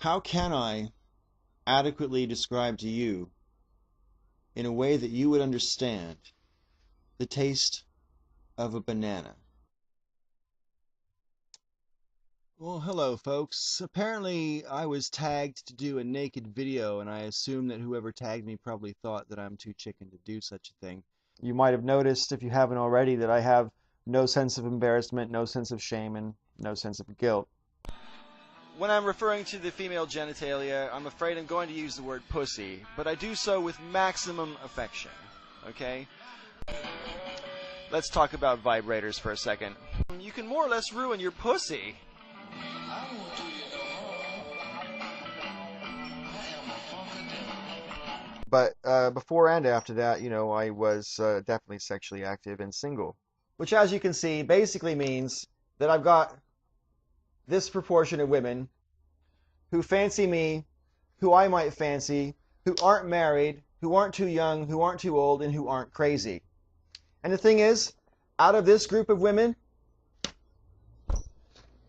How can I adequately describe to you, in a way that you would understand, the taste of a banana? Well, hello folks. Apparently I was tagged to do a naked video, and I assume that whoever tagged me probably thought that I'm too chicken to do such a thing. You might have noticed, if you haven't already, that I have no sense of embarrassment, no sense of shame, and no sense of guilt. When I'm referring to the female genitalia, I'm afraid I'm going to use the word pussy, but I do so with maximum affection, okay? Let's talk about vibrators for a second. You can more or less ruin your pussy. But before and after that, you know, I was definitely sexually active and single. Which, as you can see, basically means that I've got this proportion of women who fancy me, who I might fancy, who aren't married, who aren't too young, who aren't too old, and who aren't crazy. And the thing is, out of this group of women,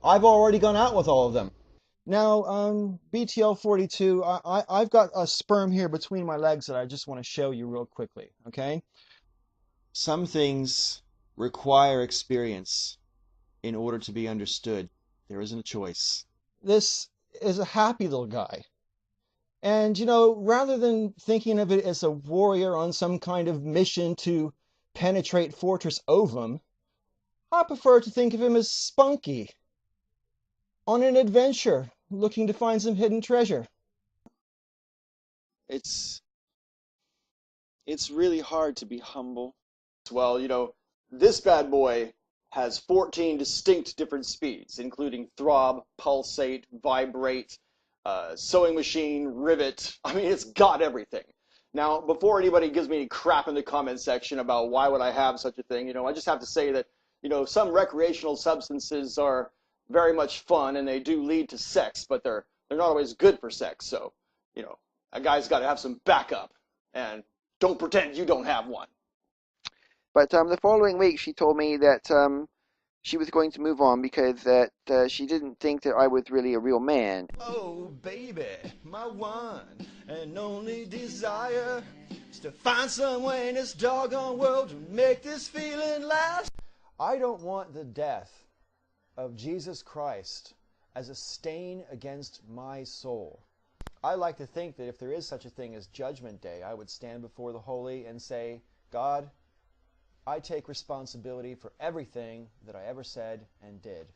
I've already gone out with all of them. Now, BTL42, I've got a sperm here between my legs that I just want to show you real quickly, okay? Some things require experience in order to be understood. There isn't a choice. This is a happy little guy. And, you know, rather than thinking of it as a warrior on some kind of mission to penetrate Fortress Ovum, I prefer to think of him as spunky, on an adventure, looking to find some hidden treasure. It's really hard to be humble. Well, you know, this bad boy has 14 distinct different speeds, including throb, pulsate, vibrate, sewing machine, rivet. I mean, it's got everything. Now, before anybody gives me any crap in the comment section about why would I have such a thing, you know, I just have to say that, you know, some recreational substances are very much fun and they do lead to sex, but they're not always good for sex. So, you know, a guy's got to have some backup, and don't pretend you don't have one. But the following week, she told me that she was going to move on because that she didn't think that I was really a real man. Oh, baby, my one and only desire is to find some way in this doggone world to make this feeling last. I don't want the death of Jesus Christ as a stain against my soul. I like to think that if there is such a thing as Judgment Day, I would stand before the holy and say, God, I take responsibility for everything that I ever said and did.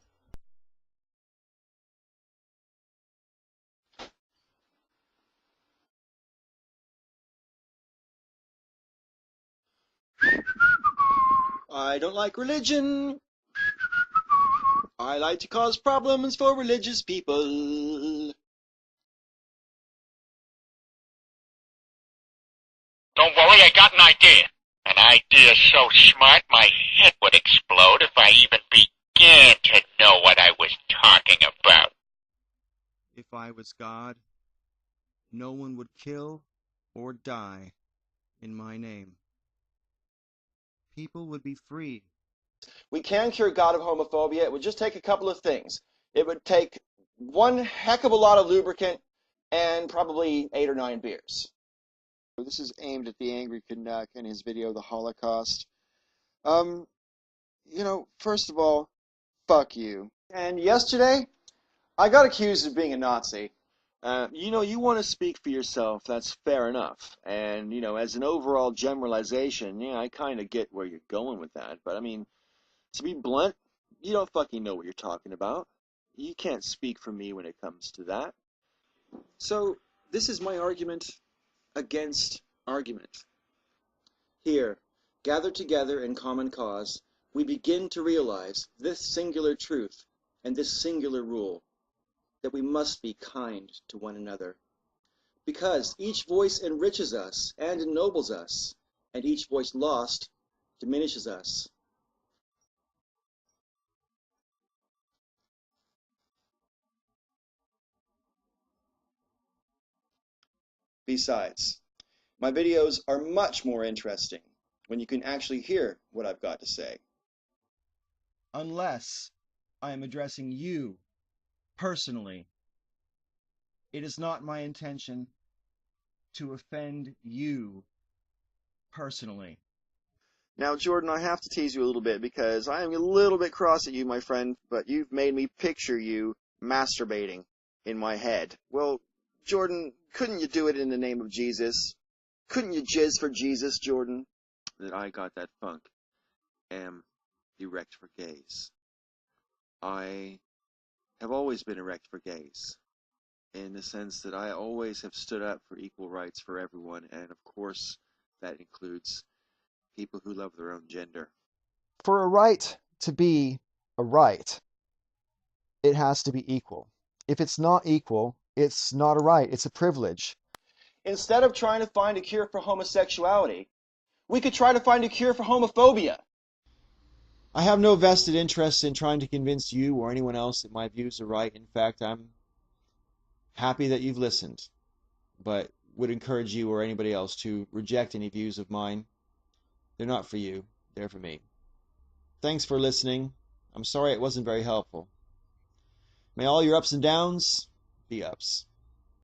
I don't like religion. I like to cause problems for religious people. Don't worry, I got an idea. An idea so smart my head would explode if I even began to know what I was talking about. If I was God, no one would kill or die in my name. People would be free. We can cure God of homophobia. It would just take a couple of things. It would take one heck of a lot of lubricant and probably 8 or 9 beers. This is aimed at the angry Canuck in his video, The Holocaust. You know, first of all, fuck you. And yesterday, I got accused of being a Nazi. You know, you want to speak for yourself, that's fair enough. And, you know, as an overall generalization, yeah, I kind of get where you're going with that. But, I mean, to be blunt, you don't fucking know what you're talking about. You can't speak for me when it comes to that. So, this is my argument against argument. Here, gathered together in common cause, we begin to realize this singular truth and this singular rule, that we must be kind to one another. Because each voice enriches us and ennobles us, and each voice lost diminishes us. Besides, my videos are much more interesting when you can actually hear what I've got to say. Unless I am addressing you personally. It is not my intention to offend you personally. Now, Jordan, I have to tease you a little bit because I am a little bit cross at you, my friend, but you've made me picture you masturbating in my head. Well, Jordan, couldn't you do it in the name of Jesus? Couldn't you jizz for Jesus, Jordan? That I got that funk. Am erect for gays. I have always been erect for gays, in the sense that I always have stood up for equal rights for everyone, and of course that includes people who love their own gender. For a right to be a right, it has to be equal. If it's not equal, it's not a right, it's a privilege. Instead of trying to find a cure for homosexuality, we could try to find a cure for homophobia. I have no vested interest in trying to convince you or anyone else that my views are right. In fact, I'm happy that you've listened, but would encourage you or anybody else to reject any views of mine. They're not for you, they're for me. Thanks for listening. I'm sorry it wasn't very helpful. May all your ups and downs be ups.